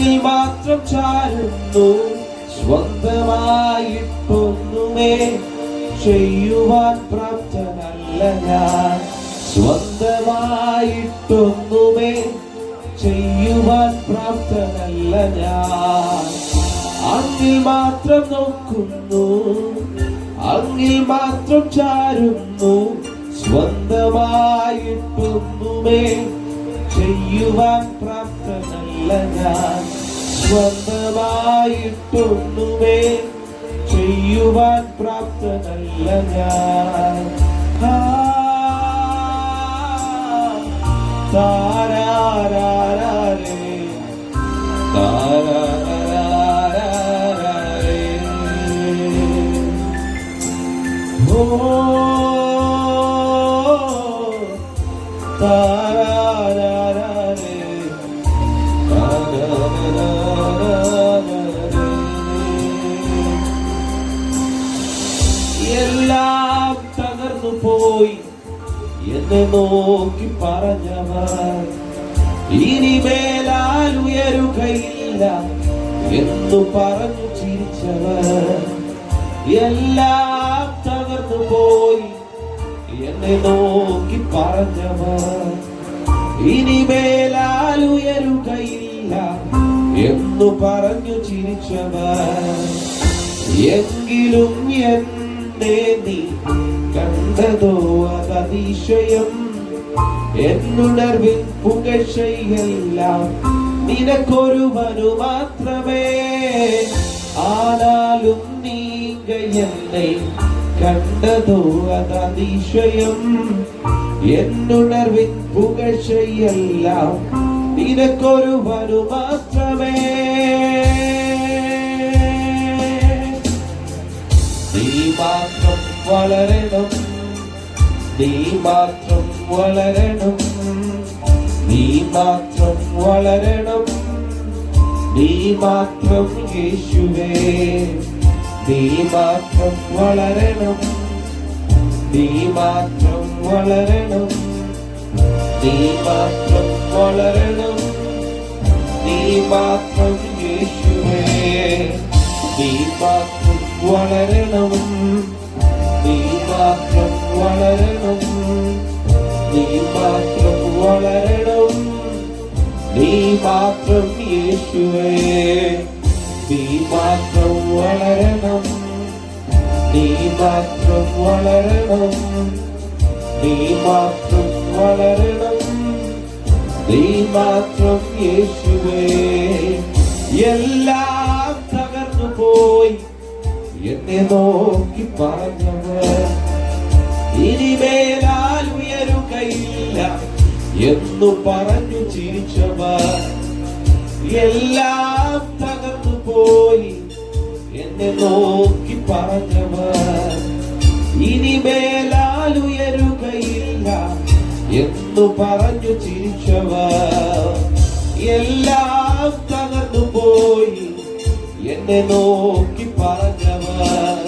അങ്ങിൽ മാത്രം ചാരുന്നു, സ്വന്തമായിട്ടൊന്നുമേ ചെയ്യുവാൻ പ്രാപ്തനല്ല ഞാൻ. സ്വന്തമായിട്ടൊന്നുമേ ചെയ്യുവാൻ പ്രാപ്തനല്ല ഞാൻ. അങ്ങിൽ മാത്രം നോക്കുന്നു, അങ്ങിൽ മാത്രം ചാരുന്നു, സ്വന്തമായിട്ടൊന്നുമേ ചെയ്യുവാൻ പ്രാപ്തനല്ല ഞാൻ. സ്വന്തമായിട്ടൊന്നുമേ ചെയ്യുവാൻ പ്രാപ്തനല്ല ഞാൻ. താരാരാരേ താരാരാരേ ഓ താരാരാരേ എല്ലാം തകർന്നു പോയി എന്നെ നോക്കി പറഞ്ഞവർ ഇനിമേലാൽ ഉയരുകയില്ല എന്നു പറഞ്ഞു ചിരിച്ചവർ. എല്ലാം തകർന്നു പോയി എന്നെ നോക്കി പറഞ്ഞവർ ഇനിമേലാൽ ഉയരുകയില്ല എന്നു പറഞ്ഞു ചിരിച്ചവർ. എങ്കിലും എന്നെ നീ കണ്ടതോ അതതിശയം, എന്നുണർവിൻ പുകഴ്ചയെല്ലാം നിനക്കൊരുവനു മാത്രമേ. ആനാലും നീങ്ക എന്നെ കണ്ടതോ അതതിശയം, എന്നുണർവിൻ പുകഴ്ചയെല്ലാം നിനക്കൊരുവനു മാത്രമേ. നീ മാത്രം വളരണം, നീ മാത്രം വളരണം, നീ മാത്രം വളരണം, നീ മാത്രം യേശുവേ. നീ മാത്രം വളരണം, നീ മാത്രം വളരണം, നീ മാത്രം വളരണം, നീ മാത്രം യേശുവേ. നീ മാത്രം വളരണം, നീ മാത്രം വളരണം, നീ മാത്രം വളരണം, നീ മാത്രം യേശുവേ. നീ മാത്രം വളരണം, നീ മാത്രം വളരണം, നീ മാത്രം വളരണം, നീ മാത്രം യേശുവേ. എല്ലാം തകർന്നു പോയി എന്നെ നോക്കി പറഞ്ഞവർ ഇനിമേലാൽ ഉയരുകയില്ല എന്നു പറഞ്ഞു ചിരിച്ചവർ. എല്ലാം തകർന്നു പോയി എന്നെ നോക്കി പറഞ്ഞവർ ഇനിമേലാൽ ഉയരുകയില്ല എന്നു പറഞ്ഞു ചിരിച്ചവർ. എല്ലാം തകർന്നു പോയി എന്നെ നോക്കി പറഞ്ഞവർ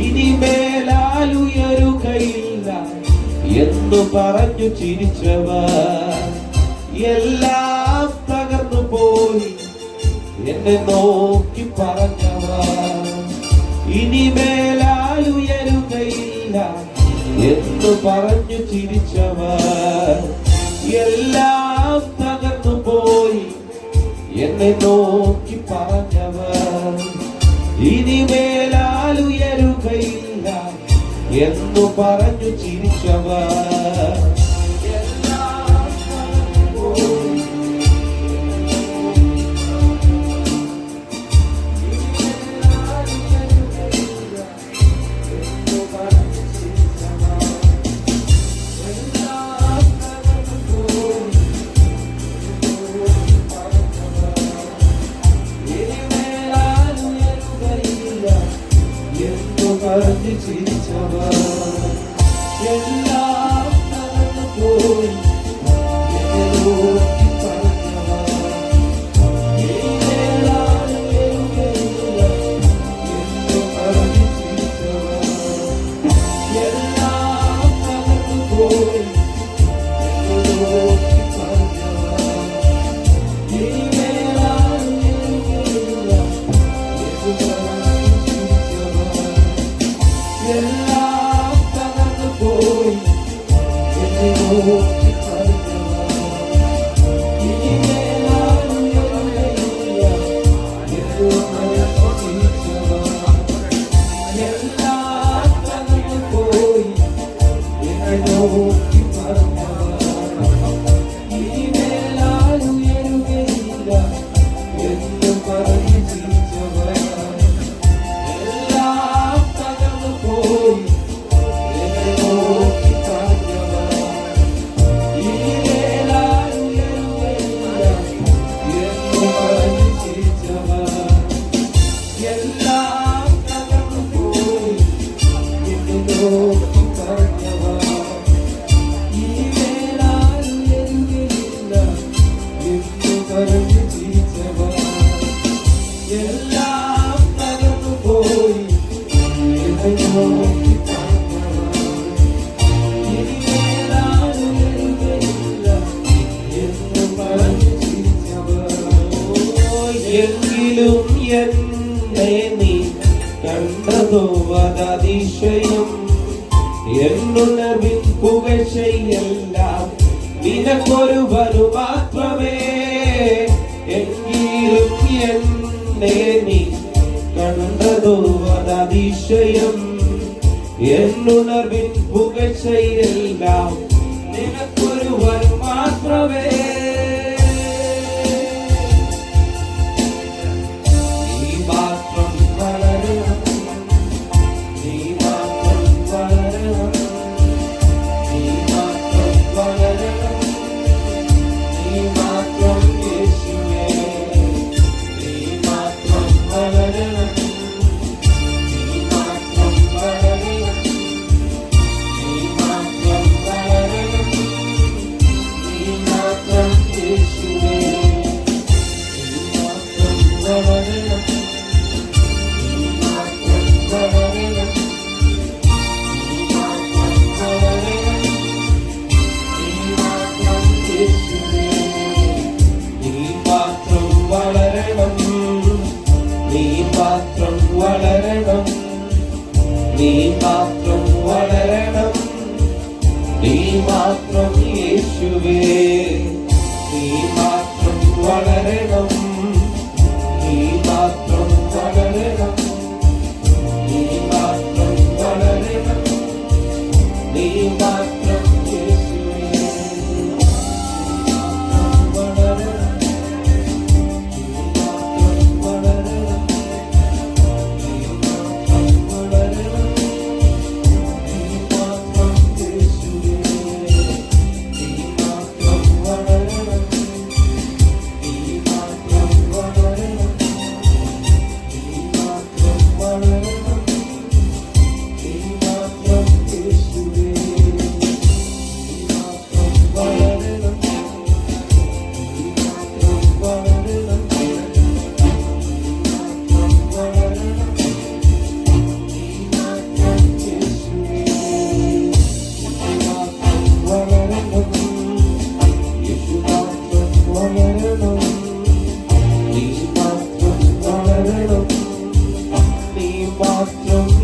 ഇനിമേലാൽ ഉയരുകയില്ല എന്നു പറഞ്ഞു ചിരിച്ചവർ. എല്ലാം തകർന്നു പോയി എന്നെ നോക്കി പറഞ്ഞവർ ഇനിമേലാൽ ഉയരുകയില്ല എന്ന് പറഞ്ഞു ചിരിച്ചവർ. എല്ലാം തകർന്നു പോയി എന്നെ നോക്കി പറഞ്ഞവർ ഇനിമേലാൽ ഉയരുകയില്ല എന്നു പറഞ്ഞു ചിരിച്ചവർ. പറഞ്ഞു ചിരിച്ചവർ എല്ലാം തകർന്നു പോയി എന്നെ നോക്കി പറഞ്ഞവർ ഇനിമേലാൽ ഉയരുകയില്ല എന്ന് പറഞ്ഞു ചിരിച്ചവർ. എല്ലാം തകർന്നു പോയി എന്നെ നോക്കി പറഞ്ഞവർ ഇനിമേലാൽ എങ്കിലും എന്നെ നീ കണ്ടതോ അതതിശയം. എന്നുണർവിൻ പുകഴ്ചയെല്ലാം നിനക്കൊരുവനു മാത്രമേ. എങ്കിലും എന്നെ നീ കണ്ടതോ അതതിശയം. എന്നുണർവിൻ പുകഴ്ചയെല്ലാം നിനക്കൊരുവനു മാത്രമേ. നീ മാത്രം വളരണം, നീ മാത്രം യേശുവേ. നീ മാത്രം വളരണം, നീ മാത്രം വളരണം, നീ മാത്രം വളരണം, നീ മാത്രം യേശുവേ.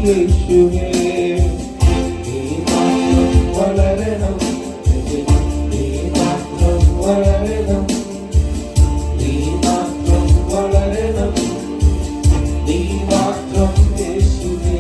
യേശുവേ നീ മാത്രം വളരണം, നീ മാത്രം വളരണം, നീ മാത്രം വളരണം, നീ മാത്രം യേശുവേ.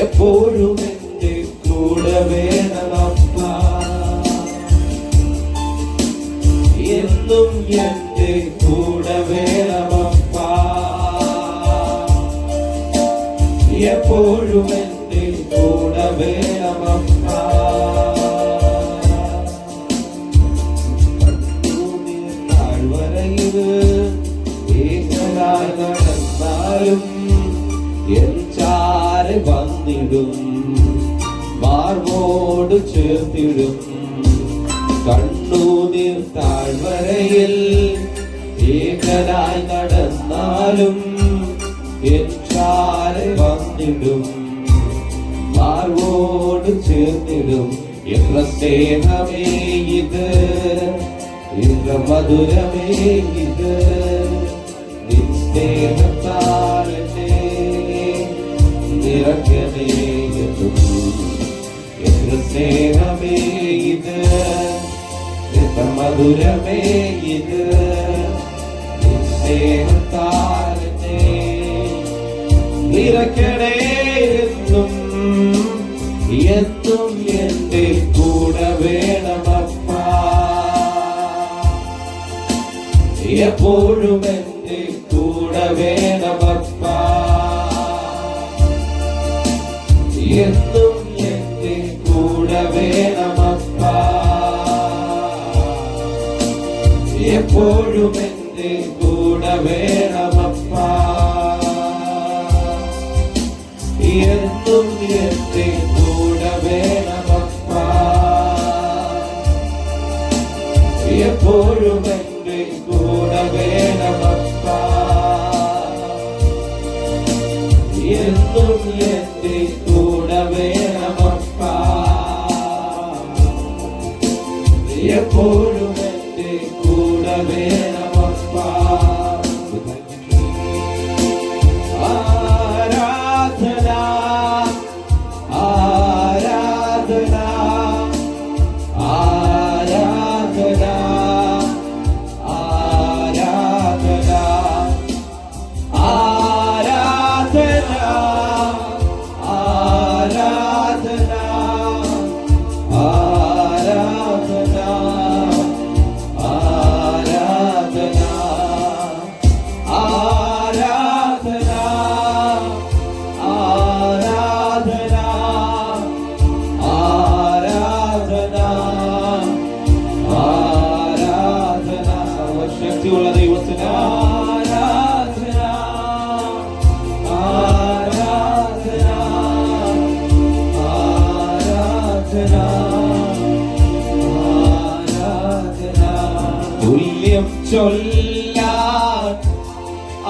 എപ്പോഴും എന്റെ കൂടെ വേണമപ്പ, എന്നും എന്റെ കൂടെ വേണമപ്പ, എപ്പോഴും എന്റെ കൂടെ വേണമപ്പ. താഴ്വരയിൽ ഏകനായി നടന്നാലും എൻ ചാരെ വന്നിടും, മാർവോട് ചേർത്തിടും. കണ്ണുനീർ താഴ്വരയിൽ ഏകനായി നടന്നാലും എൻ ചാരെ വന്നിടും, മാർവോട് ചേർത്തിടും. എത്ര സ്നേഹമേ ഇത്, എത്ര മധുരമേ ഇത്, നിൻ സ്നേഹത്താൽ നിറയ്ക്കണേയെന്നും. എത്ര സ്നേഹമേ ഇത്, എത്ര മധുരമേ ഇത്, നിൻ സ്നേഹത്താൽ നിറയ്ക്കണേ എന്നും എന്നും എന്റെ കൂടെ വേണമപ്പാ. എപ്പോഴും എന്റെ കൂടെ വേണമപ്പാ. എന്നും എന്റെ കൂടെ വേണമപ്പാ. എപ്പോഴും എന്റെ കൂടെ വേണമപ്പാ. എന്നും എന്റെ കൂടെ വേണമപ്പാ. എപ്പോഴും എന്റെ കൂടെ വേണമപ്പാ. എന്നും എന്റെ കൂടെ വേണമപ്പാ. എപ്പോഴും എന്റെ കൂടെ വേണമപ്പാ. ആരാധന ആരാധന ആരാധന ആരാധന ആരാധന ആരാധന ആരാധന ആരാധന ആരാധന ആരാധന ആരാധന ആരാധന സർവശക്തിയുള്ള ദൈവത്തിന് ആരാധന ആരാധന ആരാധന ആരാധന. തുല്യം ചൊല്ലാൻ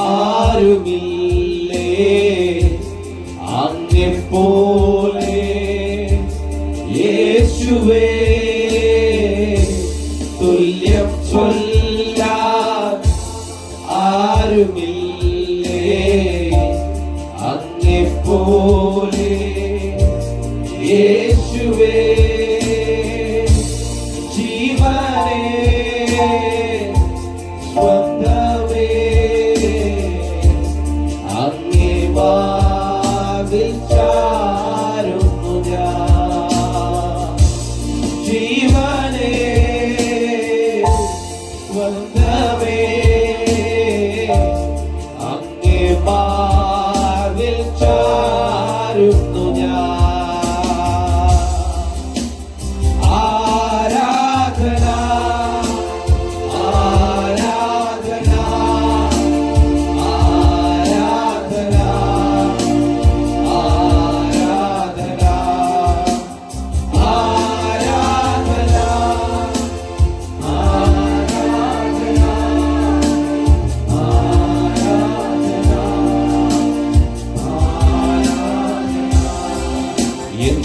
ആരുമില്ലേ അങ്ങെപ്പോലെ യേശുവേ. തുല്യം ചൊല്ലാൻ ആരുമില്ലേ അങ്ങെപ്പോലെ യേശുവേ. ജീവനേ സ്വന്തമേ അങ്ങേ വാതിൽ ചാരുന്നു ഞാൻ. ജീവനേ സ്വന്തമേ അങ്ങേ വാതിൽ ചാരുന്നു ഞാൻ. ആരാധന ആരാധന ആരാധന ആരാധന ആരാധന എൻ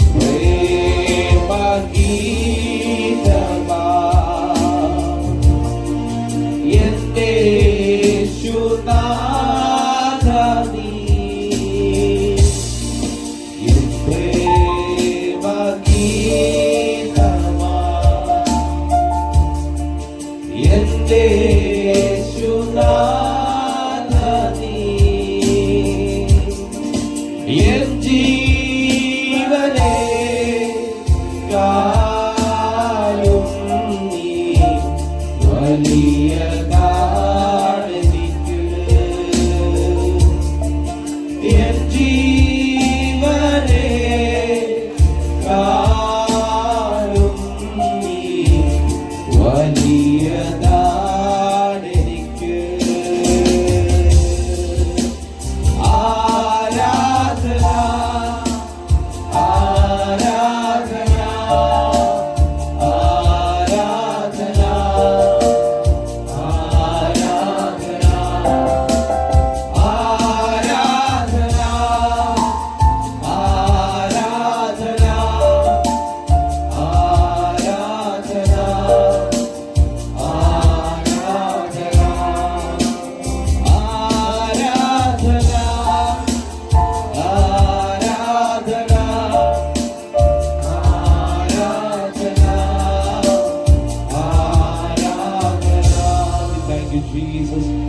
പ്രേമഗീതമാ എന്റെ യേശുനാഥ നീ. എൻ പ്രേമഗീതമാ എന്റെ യേശുനാഥ നീ. എൻ ജീവനേ കാലും നീ വലിയതാണെനിക്ക്. എൻ ജീവനേ കാലും നീ വലിയതാണെനിക്ക്. ആരാധന ആരാധന ആരാധന ആരാധന ആരാധന ആരാധന ആരാധന Thank you, Jesus.